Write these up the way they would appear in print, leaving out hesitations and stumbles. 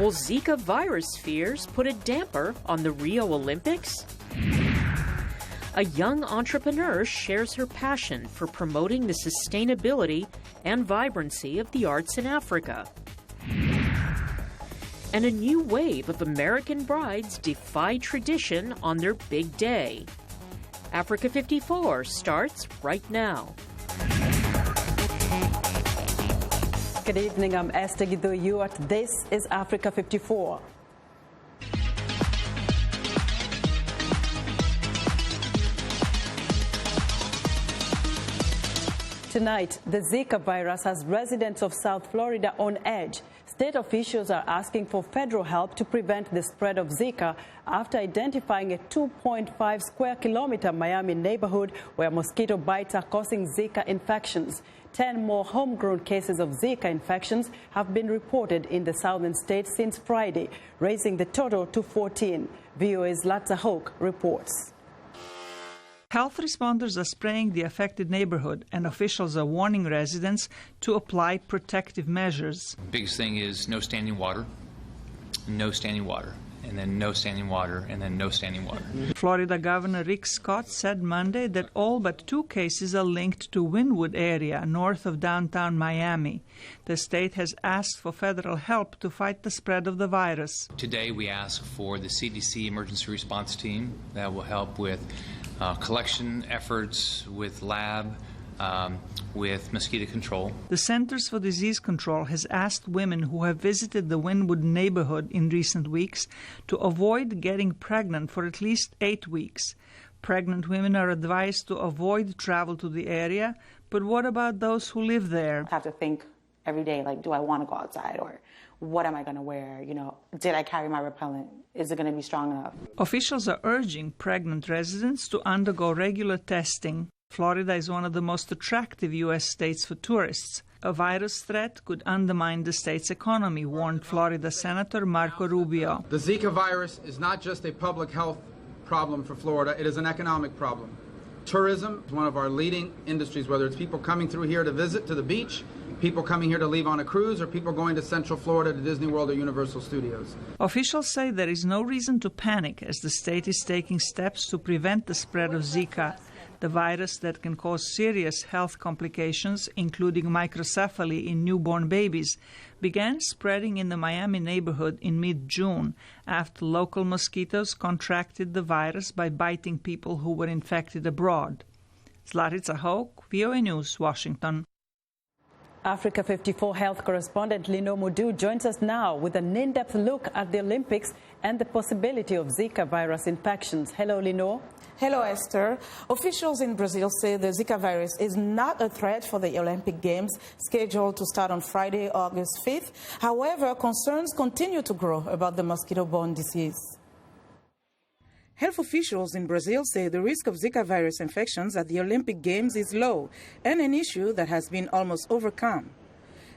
Will Zika virus fears put a damper on the Rio Olympics? A young entrepreneur shares her passion for promoting the sustainability and vibrancy of the arts in Africa. And a new wave of American brides defy tradition on their big day. Africa 54 starts right now. Good evening, I'm Esther Guido-Ewart. This is Africa 54. Tonight, the Zika virus has residents of South Florida on edge. State officials are asking for federal help to prevent the spread of Zika after identifying a 2.5 square kilometer Miami neighborhood where mosquito bites are causing Zika infections. 10 more homegrown cases of Zika infections have been reported in the southern states since Friday, raising the total to 14. VOA's Latza Hoke reports. Health responders are spraying the affected neighborhood, and officials are warning residents to apply protective measures. The biggest thing is no standing water, no standing water, and then no standing water, and then no standing water. Florida Governor Rick Scott said Monday that all but 2 cases are linked to Wynwood area north of downtown Miami. The state has asked for federal help to fight the spread of the virus. Today we ask for the CDC emergency response team that will help with collection efforts, with lab, with mosquito control. The Centers for Disease Control has asked women who have visited the Wynwood neighborhood in recent weeks to avoid getting pregnant for at least 8 weeks. Pregnant women are advised to avoid travel to the area, but what about those who live there? I have to think every day, like, do I want to go outside, or what am I going to wear? You know, did I carry my repellent? Is it going to be strong enough? Officials are urging pregnant residents to undergo regular testing. Florida is one of the most attractive U.S. states for tourists. A virus threat could undermine the state's economy, warned Florida Senator Marco Rubio. The Zika virus is not just a public health problem for Florida, it is an economic problem. Tourism is one of our leading industries, whether it's people coming through here to visit to the beach, people coming here to leave on a cruise, or people going to Central Florida to Disney World or Universal Studios. Officials say there is no reason to panic as the state is taking steps to prevent the spread of Zika, the virus that can cause serious health complications, including microcephaly in newborn babies, began spreading in the Miami neighborhood in mid-June after local mosquitoes contracted the virus by biting people who were infected abroad. Zlatica Hoke, VOA News, Washington. Africa 54 health correspondent Lino Mudu joins us now with an in-depth look at the Olympics and the possibility of Zika virus infections. Hello, Lino. Hello, Esther. Officials in Brazil say the Zika virus is not a threat for the Olympic Games scheduled to start on Friday, August 5th. However, concerns continue to grow about the mosquito-borne disease. Health officials in Brazil say the risk of Zika virus infections at the Olympic Games is low and an issue that has been almost overcome.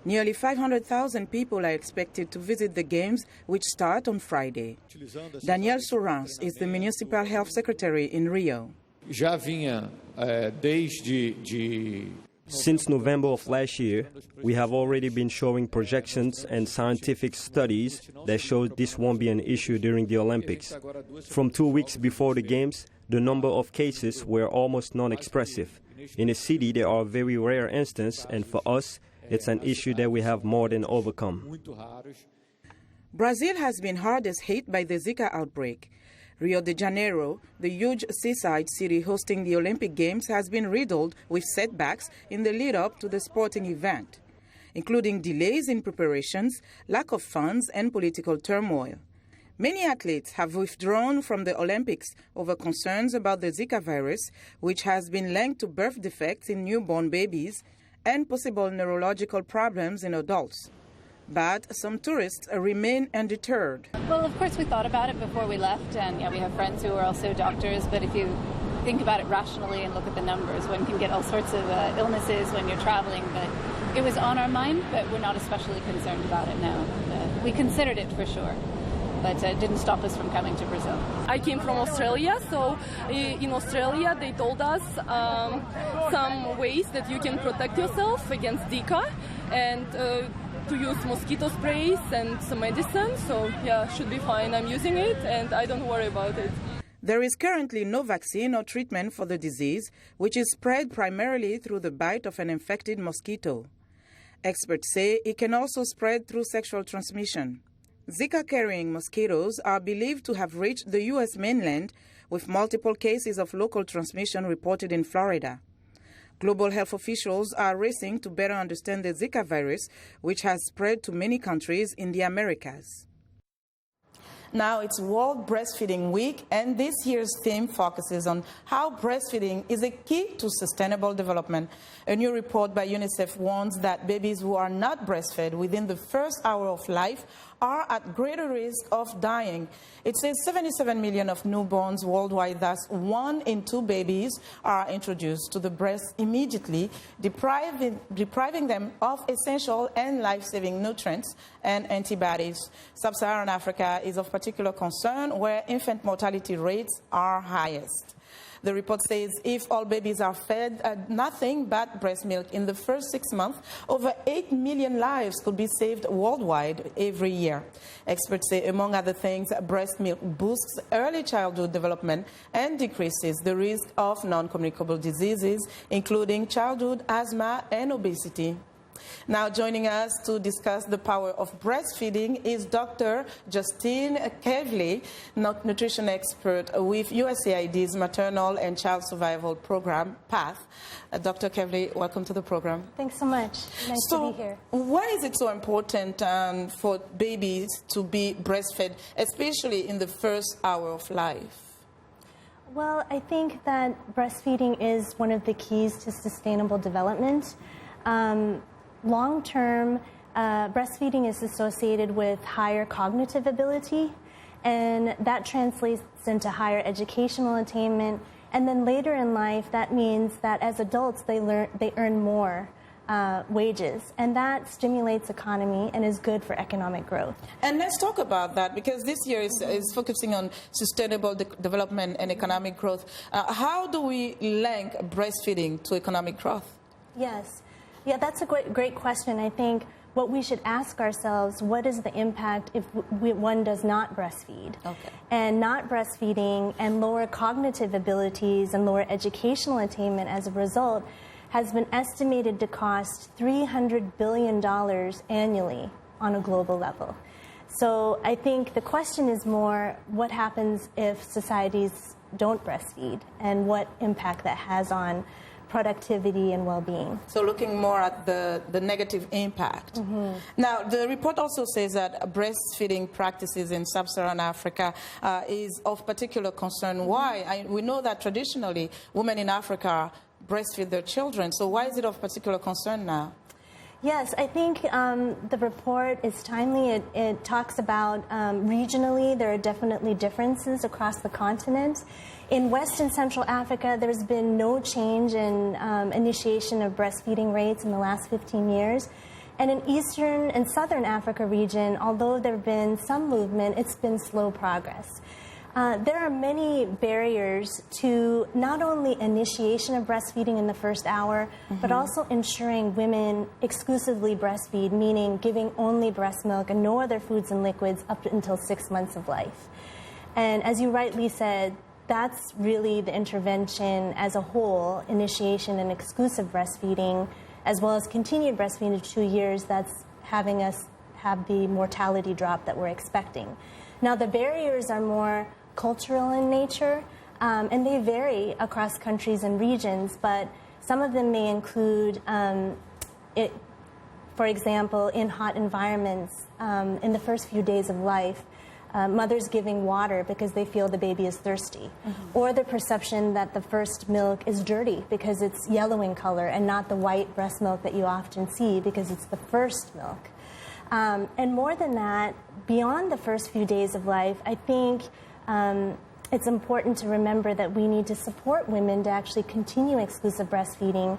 Nearly 500,000 people are expected to visit the Games, which start on Friday. Daniel Sourance is the Municipal Health Secretary in Rio. Since November of last year, we have already been showing projections and scientific studies that show this won't be an issue during the Olympics. From 2 weeks before the Games, the number of cases were almost non-expressive. In a city, there are very rare instances, and for us, it's an issue that we have more than overcome. Brazil has been hardest hit by the Zika outbreak. Rio de Janeiro, the huge seaside city hosting the Olympic Games, has been riddled with setbacks in the lead-up to the sporting event, including delays in preparations, lack of funds, and political turmoil. Many athletes have withdrawn from the Olympics over concerns about the Zika virus, which has been linked to birth defects in newborn babies and possible neurological problems in adults. But some tourists remain undeterred. Well, of course, we thought about it before we left, and we have friends who are also doctors, but if you think about it rationally and look at the numbers, one can get all sorts of illnesses when you're traveling, but it was on our mind, but we're not especially concerned about it now. We considered it for sure, but it didn't stop us from coming to Brazil. I came from Australia, so in Australia they told us some ways that you can protect yourself against Zika, and to use mosquito sprays and some medicine, so yeah, should be fine. I'm using it and I don't worry about it. There is currently no vaccine or treatment for the disease, which is spread primarily through the bite of an infected mosquito. Experts say it can also spread through sexual transmission. Zika-carrying mosquitoes are believed to have reached the U.S. mainland, with multiple cases of local transmission reported in Florida. Global health officials are racing to better understand the Zika virus, which has spread to many countries in the Americas. Now it's World Breastfeeding Week, and this year's theme focuses on how breastfeeding is a key to sustainable development. A new report by UNICEF warns that babies who are not breastfed within the first hour of life are at greater risk of dying. It says 77 million of newborns worldwide, thus 1 in 2 babies, are introduced to the breast immediately, depriving them of essential and life-saving nutrients and antibodies. Sub-Saharan Africa is of particular concern, where infant mortality rates are highest. The report says if all babies are fed nothing but breast milk in the first 6 months, over 8 million lives could be saved worldwide every year. Experts say, among other things, breast milk boosts early childhood development and decreases the risk of non-communicable diseases, including childhood asthma and obesity. Now joining us to discuss the power of breastfeeding is Dr. Justine Kevley, nutrition expert with USAID's Maternal and Child Survival Program, PATH. Dr. Kevley, welcome to the program. Thanks so much. Nice to be here. Why is it so important for babies to be breastfed, especially in the first hour of life? Well, I think that breastfeeding is one of the keys to sustainable development. Long-term, breastfeeding is associated with higher cognitive ability, and that translates into higher educational attainment. And then later in life, that means that as adults, they earn more wages, and that stimulates economy and is good for economic growth. And let's talk about that, because this year is focusing on sustainable development and economic growth. How do we link breastfeeding to economic growth? Yes. Yeah, that's a great question. I think what we should ask ourselves, what is the impact if one does not breastfeed? Okay. And not breastfeeding and lower cognitive abilities and lower educational attainment as a result has been estimated to cost $300 billion annually on a global level. So I think the question is more, what happens if societies don't breastfeed, and what impact that has on productivity and well-being. So looking more at the negative impact. Mm-hmm. Now, the report also says that breastfeeding practices in sub-Saharan Africa is of particular concern. Why? We know that traditionally women in Africa breastfeed their children. So why is it of particular concern now? Yes, I think the report is timely. It talks about regionally there are definitely differences across the continent. In West and Central Africa, there's been no change in initiation of breastfeeding rates in the last 15 years. And in Eastern and Southern Africa region, although there have been some movement, it's been slow progress. There are many barriers to not only initiation of breastfeeding in the first hour, but also ensuring women exclusively breastfeed, meaning giving only breast milk and no other foods and liquids up until 6 months of life. And as you rightly said, that's really the intervention as a whole, initiation and exclusive breastfeeding, as well as continued breastfeeding to 2 years, that's having us have the mortality drop that we're expecting. Now, the barriers are more cultural in nature, and they vary across countries and regions, but some of them may include, for example, in hot environments, in the first few days of life, mothers giving water because they feel the baby is thirsty, or the perception that the first milk is dirty because it's yellow in color and not the white breast milk that you often see because it's the first milk. And more than that, beyond the first few days of life, I think it's important to remember that we need to support women to actually continue exclusive breastfeeding.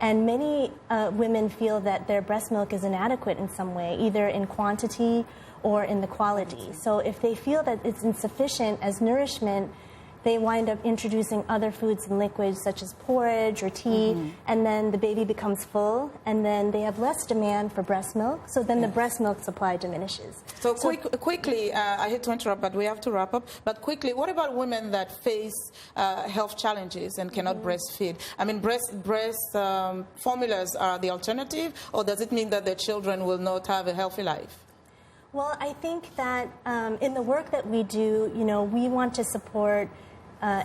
And many women feel that their breast milk is inadequate in some way, either in quantity or in the quality. So if they feel that it's insufficient as nourishment, they wind up introducing other foods and liquids such as porridge or tea, and then the baby becomes full, and then they have less demand for breast milk, so then the breast milk supply diminishes. So quickly, I hate to interrupt, but we have to wrap up. But quickly, what about women that face health challenges and cannot breastfeed? I mean, breast formulas are the alternative, or does it mean that their children will not have a healthy life? Well, I think that in the work that we do, we want to support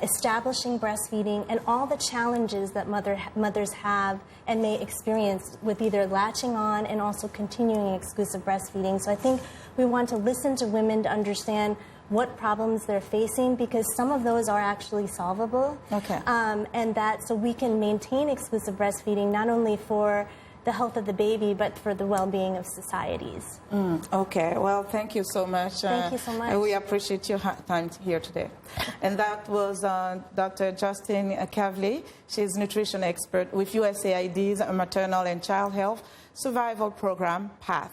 establishing breastfeeding and all the challenges that mothers have and may experience with either latching on and also continuing exclusive breastfeeding. So I think we want to listen to women to understand what problems they're facing, because some of those are actually solvable. Okay. And that so we can maintain exclusive breastfeeding not only for the health of the baby, but for the well-being of societies. Okay, well, thank you so much. Thank you so much. We appreciate your time here today. And that was Dr. Justine Kavli. She's nutrition expert with USAID's Maternal and Child Health Survival Program, PATH.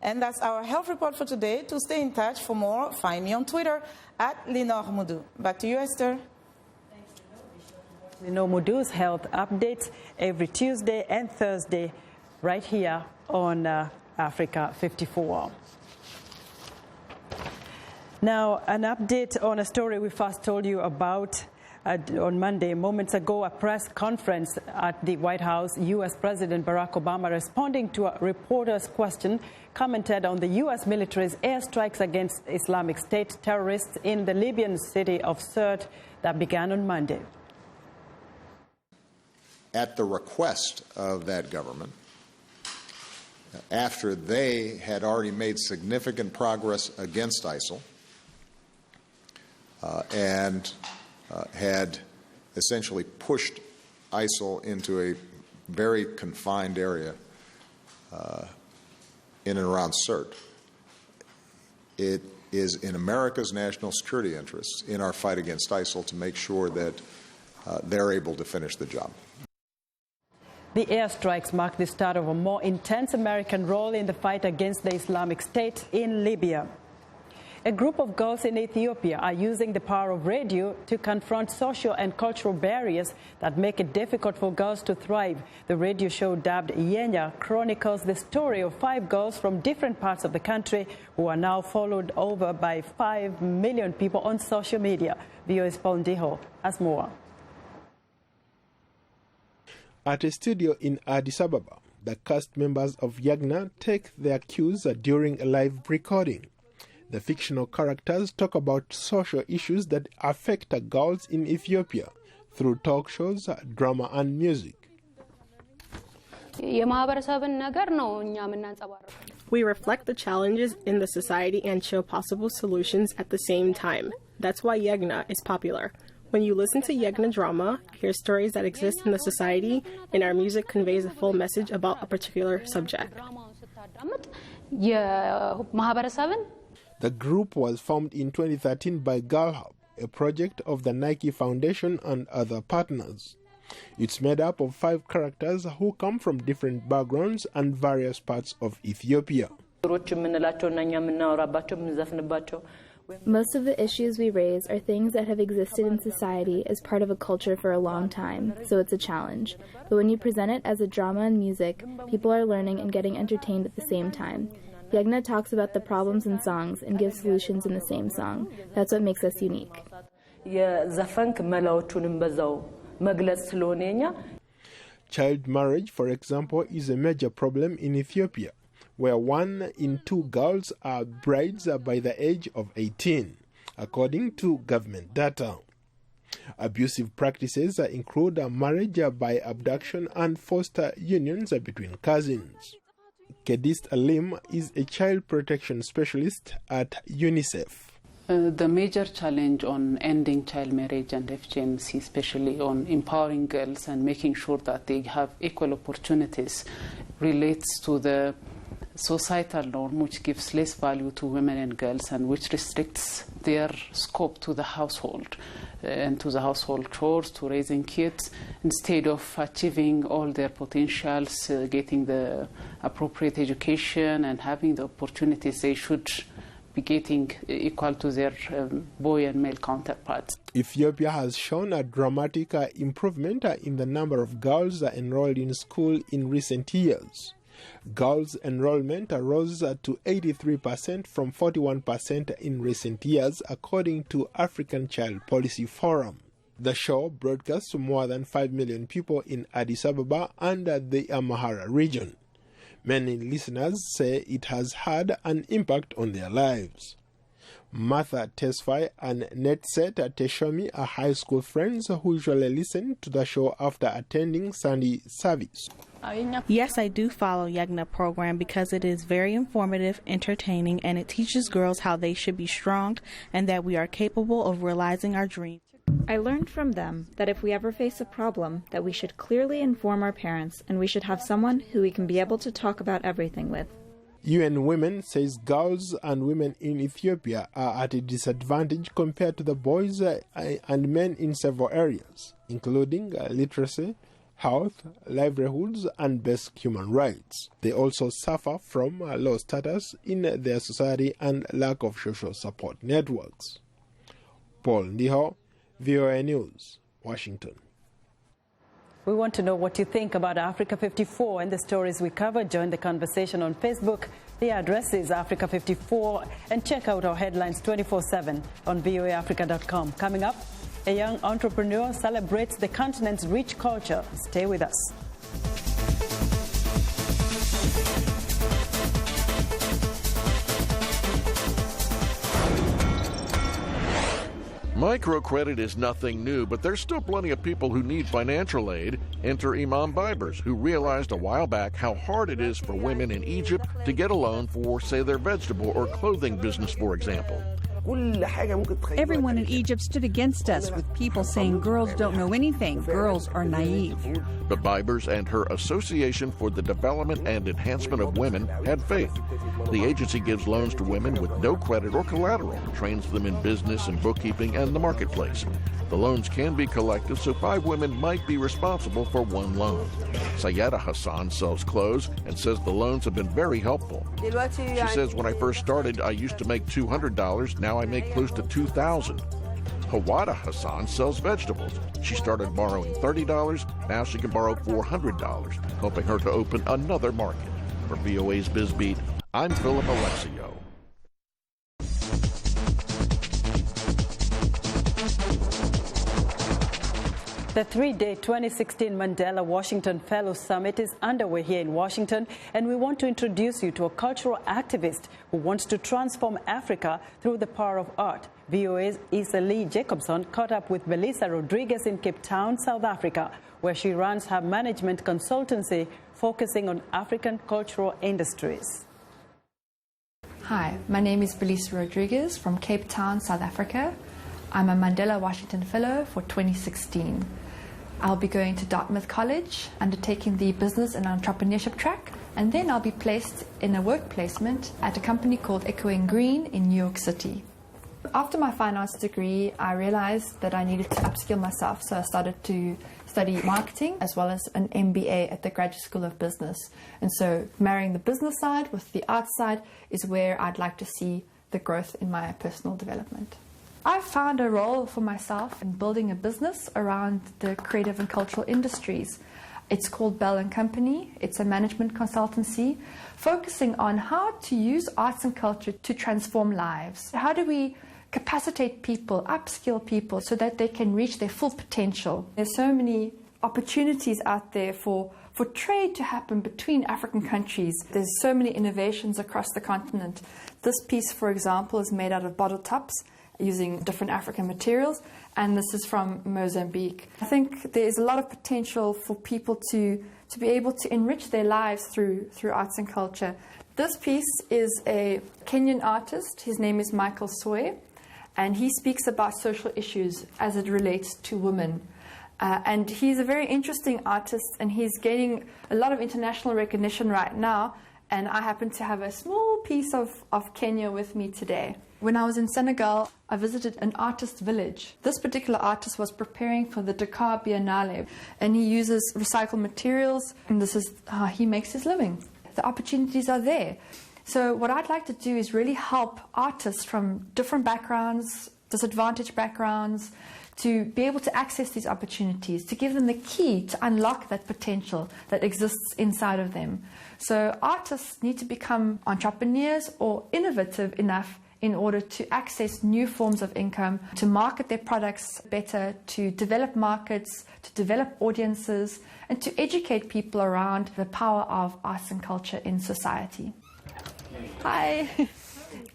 And that's our health report for today. To stay in touch for more, find me on Twitter @LenorMoudou. Back to you, Esther. Lenore Moudou's health updates every Tuesday and Thursday right here on Africa 54. Now, an update on a story we first told you about on Monday. Moments ago, a press conference at the White House, U.S. President Barack Obama, responding to a reporter's question, commented on the U.S. military's airstrikes against Islamic State terrorists in the Libyan city of Sirte that began on Monday. At the request of that government, after they had already made significant progress against ISIL and had essentially pushed ISIL into a very confined area in and around Sirte, it is in America's national security interests in our fight against ISIL to make sure that they're able to finish the job. The airstrikes mark the start of a more intense American role in the fight against the Islamic State in Libya. A group of girls in Ethiopia are using the power of radio to confront social and cultural barriers that make it difficult for girls to thrive. The radio show dubbed Yenya chronicles the story of 5 girls from different parts of the country who are now followed over by 5 million people on social media. VOA's Paul Ndiho has more. At a studio in Addis Ababa, the cast members of Yagna take their cues during a live recording. The fictional characters talk about social issues that affect girls in Ethiopia through talk shows, drama and music. We reflect the challenges in the society and show possible solutions at the same time. That's why Yagna is popular. When you listen to Yagna drama, hear stories that exist in the society, and our music conveys a full message about a particular subject. The group was formed in 2013 by Girl Hub, a project of the Nike Foundation and other partners. It's made up of 5 characters who come from different backgrounds and various parts of Ethiopia. Most of the issues we raise are things that have existed in society as part of a culture for a long time, so it's a challenge. But when you present it as a drama and music, people are learning and getting entertained at the same time. Yagna talks about the problems in songs and gives solutions in the same song. That's what makes us unique. Child marriage, for example, is a major problem in Ethiopia, where 1 in 2 girls are brides by the age of 18, according to government data. Abusive practices include marriage by abduction and forced unions between cousins. Kedist Alim is a child protection specialist at UNICEF. The major challenge on ending child marriage and FGMC, especially on empowering girls and making sure that they have equal opportunities, relates to the societal norm which gives less value to women and girls and which restricts their scope to the household and to the household chores, to raising kids, instead of achieving all their potentials, getting the appropriate education and having the opportunities they should be getting equal to their boy and male counterparts. Ethiopia has shown a dramatic improvement in the number of girls enrolled in school in recent years. Girls' enrollment rose to 83% from 41% in recent years, according to African Child Policy Forum. The show broadcast to more than 5 million people in Addis Ababa and the Amhara region. Many listeners say it has had an impact on their lives. Martha Tesfaye and Netset Teshomi are high school friends who usually listen to the show after attending Sunday service. Yes, I do follow Yagna program because it is very informative, entertaining, and it teaches girls how they should be strong and that we are capable of realizing our dreams. I learned from them that if we ever face a problem, that we should clearly inform our parents and we should have someone who we can be able to talk about everything with. UN Women says girls and women in Ethiopia are at a disadvantage compared to the boys and men in several areas, including literacy, health, livelihoods, and basic human rights. They also suffer from low status in their society and lack of social support networks. Paul Ndiho, VOA News, Washington. We want to know what you think about Africa 54 and the stories we cover. Join the conversation on Facebook. The address is Africa54, and check out our headlines 24/7 on voaafrica.com. Coming up, a young entrepreneur celebrates the continent's rich culture. Stay with us. Microcredit is nothing new, but there's still plenty of people who need financial aid. Enter Imam Bibers, who realized a while back how hard it is for women in Egypt to get a loan for, say, their vegetable or clothing business, for example. Everyone in Egypt stood against us, with people saying girls don't know anything, girls are naive. But Bibers and her Association for the Development and Enhancement of Women had faith. The agency gives loans to women with no credit or collateral, trains them in business and bookkeeping and the marketplace. The loans can be collective, so 5 women might be responsible for one loan. Sayeda Hassan sells clothes and says the loans have been very helpful. She says, when I first started, I used to make $200. Now I make close to $2,000. Hawada Hassan sells vegetables. She started borrowing $30. Now she can borrow $400, helping her to open another market. For VOA's BizBeat, I'm Philip Alexio. The 3-day 2016 Mandela Washington Fellows Summit is underway here in Washington, and we want to introduce you to a cultural activist who wants to transform Africa through the power of art. VOA's Issa Lee Jacobson caught up with Melissa Rodriguez in Cape Town, South Africa, where she runs her management consultancy focusing on African cultural industries. Hi, my name is Melissa Rodriguez from Cape Town, South Africa. I'm a Mandela Washington Fellow for 2016. I'll be going to Dartmouth College, undertaking the business and entrepreneurship track, and then I'll be placed in a work placement at a company called Echoing Green in New York City. After my finance degree, I realized that I needed to upskill myself, so I started to study marketing as well as an MBA at the Graduate School of Business. And so marrying the business side with the art side is where I'd like to see the growth in my personal development. I've found a role for myself in building a business around the creative and cultural industries. It's called Bell & Company. It's a management consultancy focusing on how to use arts and culture to transform lives. How do we capacitate people, upskill people so that they can reach their full potential? There's so many opportunities out there for trade to happen between African countries. There's so many innovations across the continent. This piece, for example, is made out of bottle tops using different African materials, and this is from Mozambique. I think there's a lot of potential for people to be able to enrich their lives through arts and culture. This piece is a Kenyan artist. His name is Michael Soy, and he speaks about social issues as it relates to women. And he's a very interesting artist, and he's gaining a lot of international recognition right now, and I happen to have a small piece of Kenya with me today. When I was in Senegal, I visited an artist village. This particular artist was preparing for the Dakar Biennale, and he uses recycled materials, and this is how he makes his living. The opportunities are there. So what I'd like to do is really help artists from different backgrounds, disadvantaged backgrounds, to be able to access these opportunities, to give them the key to unlock that potential that exists inside of them. So artists need to become entrepreneurs or innovative enough in order to access new forms of income, to market their products better, to develop markets, to develop audiences, and to educate people around the power of arts and culture in society. Hi.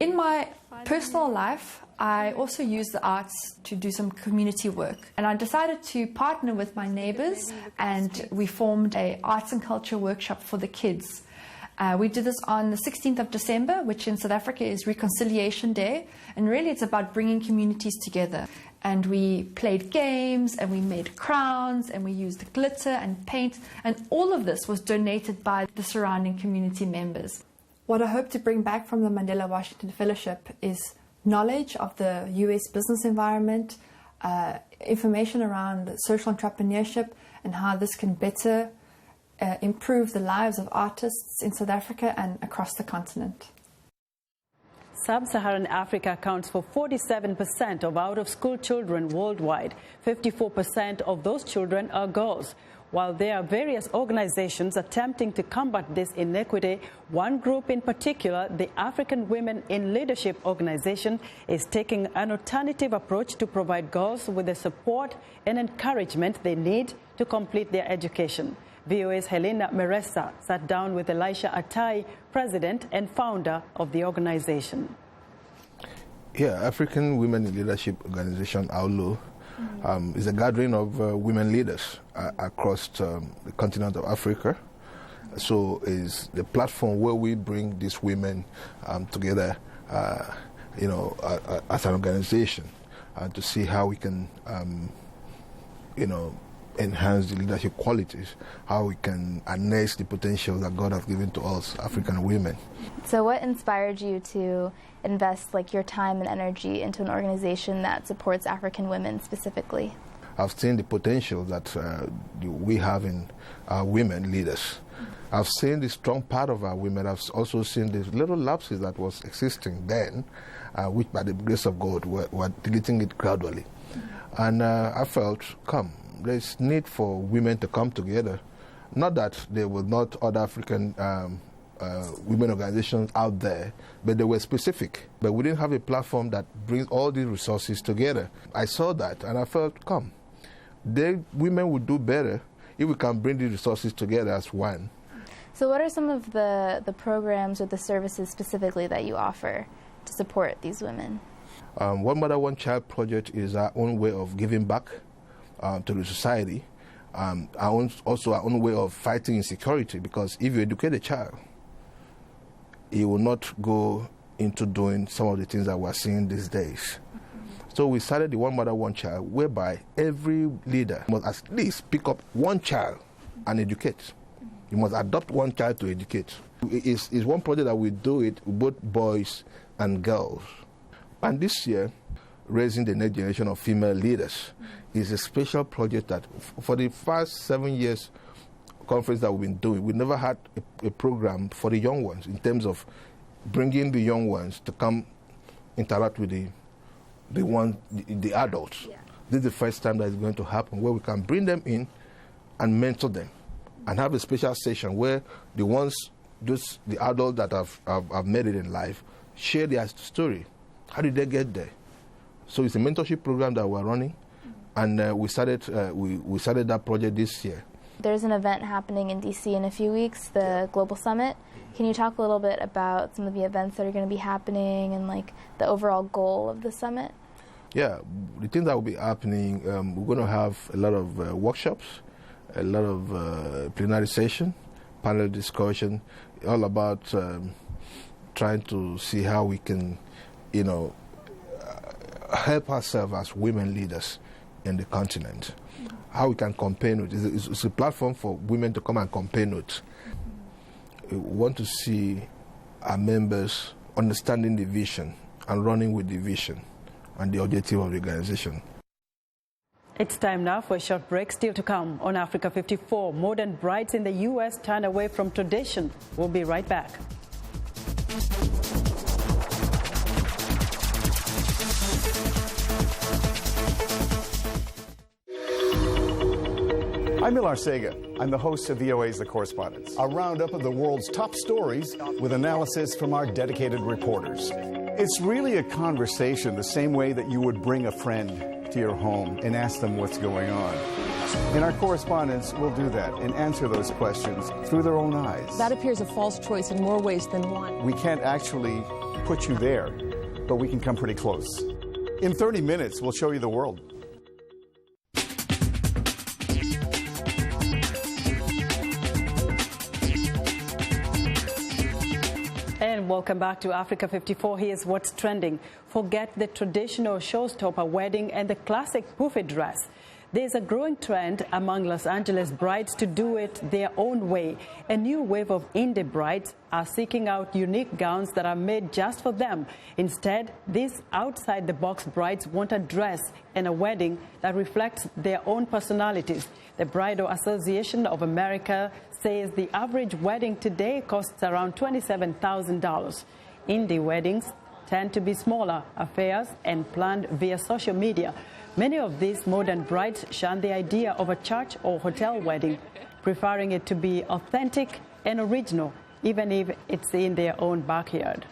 In my personal life, I also use the arts to do some community work. And I decided to partner with my neighbors, and we formed an arts and culture workshop for the kids. We did this on the 16th of December, which in South Africa is Reconciliation Day. And really it's about bringing communities together. And we played games, and we made crowns, and we used glitter and paint. And all of this was donated by the surrounding community members. What I hope to bring back from the Mandela Washington Fellowship is knowledge of the US business environment, information around social entrepreneurship and how this can better improve the lives of artists in South Africa and across the continent. Sub-Saharan Africa accounts for 47% of out-of-school children worldwide. 54% of those children are girls. While there are various organizations attempting to combat this inequity, one group in particular, the African Women in Leadership Organization, is taking an alternative approach to provide girls with the support and encouragement they need to complete their education. VOA's Helena Meresa sat down with Elisha Atai, president and founder of the organization. Yeah, African Women in Leadership Organization, AWLO, is a gathering of women leaders across the continent of Africa. So is the platform where we bring these women together, as an organization to see how we can, enhance the leadership qualities, how we can harness the potential that God has given to us, African women. So what inspired you to invest your time and energy into an organization that supports African women specifically? I've seen the potential that we have in our women leaders. I've seen the strong part of our women. I've also seen the little lapses that was existing then, which by the grace of God, we're deleting it gradually. And I felt, there's need for women to come together. Not that there were not other African women organizations out there, but they were specific. But we didn't have a platform that brings all these resources together. I saw that and I felt, women would do better if we can bring these resources together as one. So what are some of the programs or the services specifically that you offer to support these women? One Mother, One Child project is our own way of giving back to the society, also our own way of fighting insecurity, because if you educate a child, he will not go into doing some of the things that we're seeing these days. So we started the One Mother, One Child, whereby every leader must at least pick up one child and educate. You must adopt one child to educate. It's one project that we do it with both boys and girls. And this year, Raising the Next Generation of Female Leaders is a special project that for the past 7 years conference that we've been doing, we never had a program for the young ones in terms of bringing the young ones to come interact with the adults. Yeah. This is the first time that it's going to happen, where we can bring them in and mentor them and have a special session where the adults that have made it in life share their story. How did they get there? So it's a mentorship program that we're running, and we started that project this year. There's an event happening in DC in a few weeks, the Global Summit. Can you talk a little bit about some of the events that are going to be happening and the overall goal of the summit? Yeah, the things that will be happening, we're going to have a lot of workshops, a lot of plenary session, panel discussion, all about trying to see how we can, help ourselves as women leaders in the continent. How we can compare notes. It's a platform for women to come and compare notes. We want to see our members understanding the vision and running with the vision and the objective of the organization. It's time now for a short break. Still to come on Africa 54. Modern brides in the U.S. turn away from tradition. We'll be right back. I'm Milar Sega. I'm the host of VOA's The Correspondence, a roundup of the world's top stories with analysis from our dedicated reporters. It's really a conversation the same way that you would bring a friend to your home and ask them what's going on. In our correspondence, we'll do that and answer those questions through their own eyes. That appears a false choice in more ways than one. We can't actually put you there, but we can come pretty close. In 30 minutes, we'll show you the world. And welcome back to Africa 54. Here's what's trending. Forget the traditional showstopper wedding and the classic poofy dress. There's a growing trend among Los Angeles brides to do it their own way. A new wave of indie brides are seeking out unique gowns that are made just for them. Instead, these outside-the-box brides want a dress and a wedding that reflects their own personalities. The Bridal Association of America says the average wedding today costs around $27,000. Indie weddings tend to be smaller affairs and planned via social media. Many of these modern brides shun the idea of a church or hotel wedding, preferring it to be authentic and original, even if it's in their own backyard.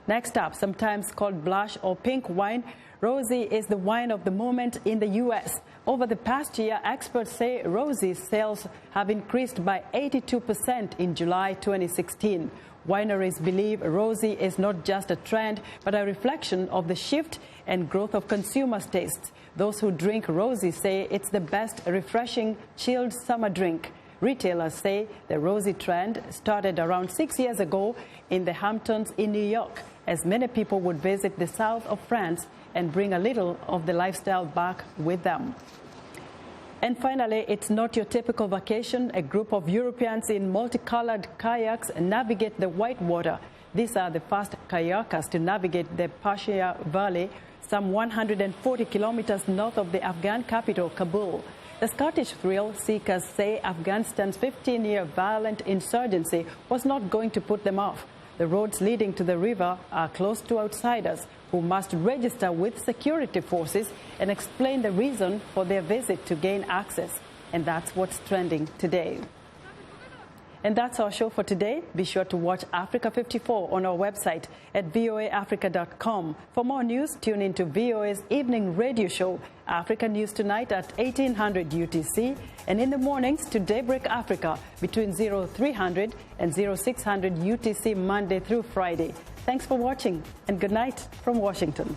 Next up, sometimes called blush or pink wine, Rosé is the wine of the moment in the U.S. Over the past year, experts say Rosé's sales have increased by 82% in July 2016. Wineries believe Rosé is not just a trend, but a reflection of the shift and growth of consumers' tastes. Those who drink Rosé say it's the best refreshing, chilled summer drink. Retailers say the Rosé trend started around 6 years ago in the Hamptons in New York, as many people would visit the south of France and bring a little of the lifestyle back with them. And finally, it's not your typical vacation. A group of Europeans in multicolored kayaks navigate the whitewater. These are the first kayakers to navigate the Persia Valley, some 140 kilometers north of the Afghan capital, Kabul. The Scottish thrill seekers say Afghanistan's 15-year violent insurgency was not going to put them off. The roads leading to the river are closed to outsiders who must register with security forces and explain the reason for their visit to gain access. And that's what's trending today. And that's our show for today. Be sure to watch Africa 54 on our website at voaafrica.com. For more news, tune into VOA's evening radio show, Africa News Tonight at 1800 UTC, and in the mornings to Daybreak Africa between 0300 and 0600 UTC Monday through Friday. Thanks for watching, and good night from Washington.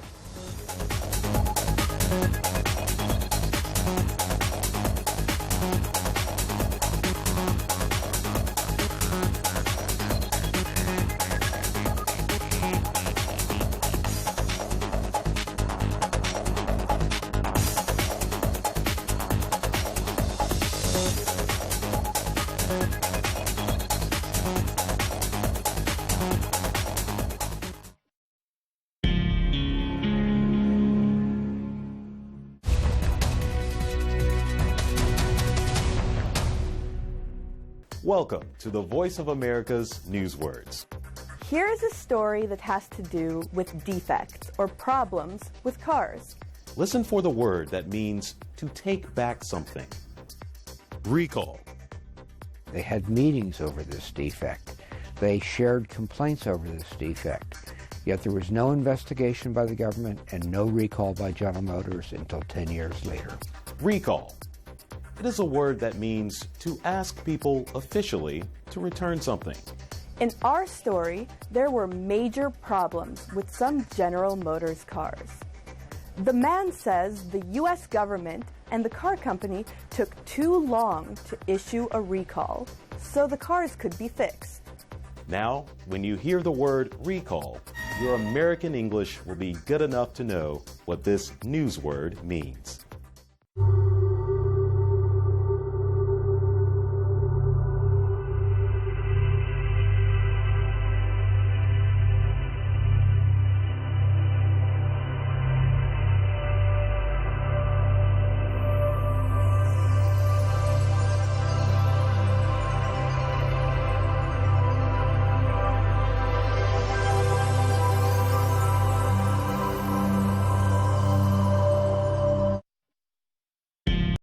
Welcome to the Voice of America's Newswords. Here is a story that has to do with defects or problems with cars. Listen for the word that means to take back something. Recall. They had meetings over this defect. They shared complaints over this defect. Yet there was no investigation by the government and no recall by General Motors until 10 years later. Recall. It is a word that means to ask people officially to return something. In our story, there were major problems with some General Motors cars. The man says the U.S. government and the car company took too long to issue a recall, so the cars could be fixed. Now, when you hear the word recall, your American English will be good enough to know what this news word means.